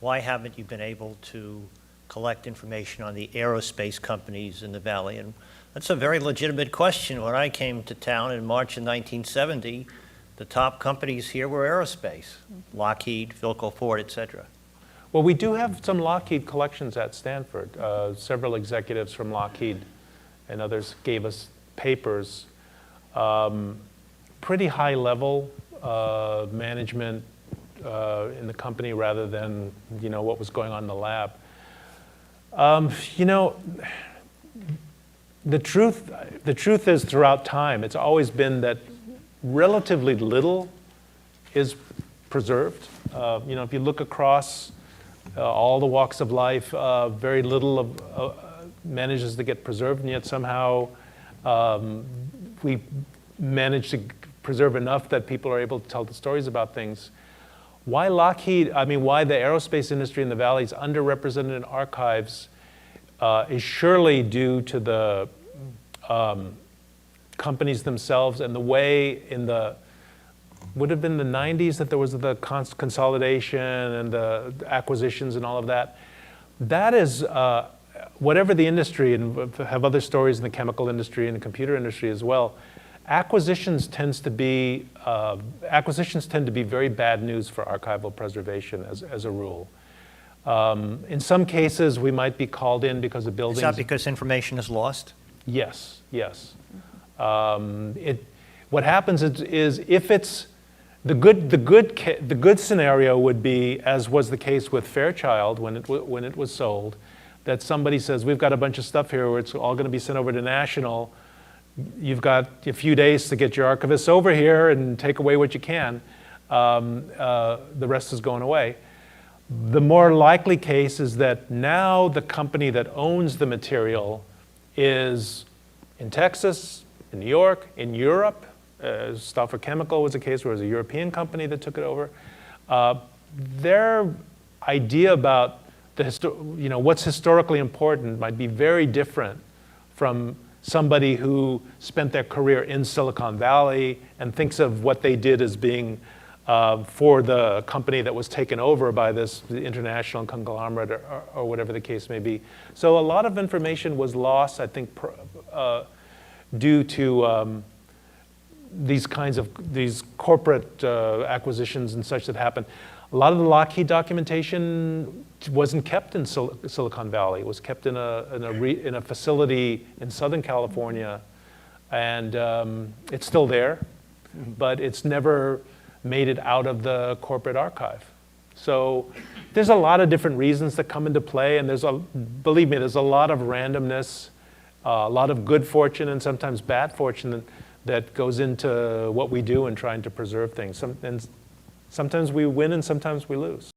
why haven't you been able to collect information on the aerospace companies in the Valley? And that's a very legitimate question. When I came to town in March of 1970, the top companies here were aerospace, Lockheed, Philco Ford, et cetera. Well, we do have some Lockheed collections at Stanford. Several executives from Lockheed and others gave us papers. Pretty high level management in the company rather than what was going on in the lab. The truth is throughout time, it's always been that relatively little is preserved. If you look across all the walks of life, very little manages to get preserved, and yet somehow we manage to preserve enough that people are able to tell the stories about things. Why why the aerospace industry in the Valley is underrepresented in archives is surely due to the companies themselves and the way would have been the 90s that there was the consolidation and the acquisitions and all of that. That is, whatever the industry, and have other stories in the chemical industry and the computer industry as well, acquisitions tend to be very bad news for archival preservation as a rule. In some cases, we might be called in because the buildings. Is that because information is lost? Yes, yes. What happens is if it's the good scenario would be, as was the case with Fairchild when it was sold, that somebody says, we've got a bunch of stuff here where it's all going to be sent over to National. You've got a few days to get your archivists over here and take away what you can. The rest is going away. The more likely case is that now the company that owns the material is in Texas, in New York, in Europe. Stauffer Chemical was a case where it was a European company that took it over. Their idea about what's historically important might be very different from somebody who spent their career in Silicon Valley and thinks of what they did as being for the company that was taken over by this international conglomerate or whatever the case may be. So a lot of information was lost, I think, due to these corporate acquisitions and such that happened. A lot of the Lockheed documentation wasn't kept in Silicon Valley. It was kept in a facility in Southern California, and it's still there, but it's never made it out of the corporate archive. So there's a lot of different reasons that come into play, and believe me, there's a lot of randomness, a lot of good fortune and sometimes bad fortune that goes into what we do in trying to preserve things. And sometimes we win and sometimes we lose.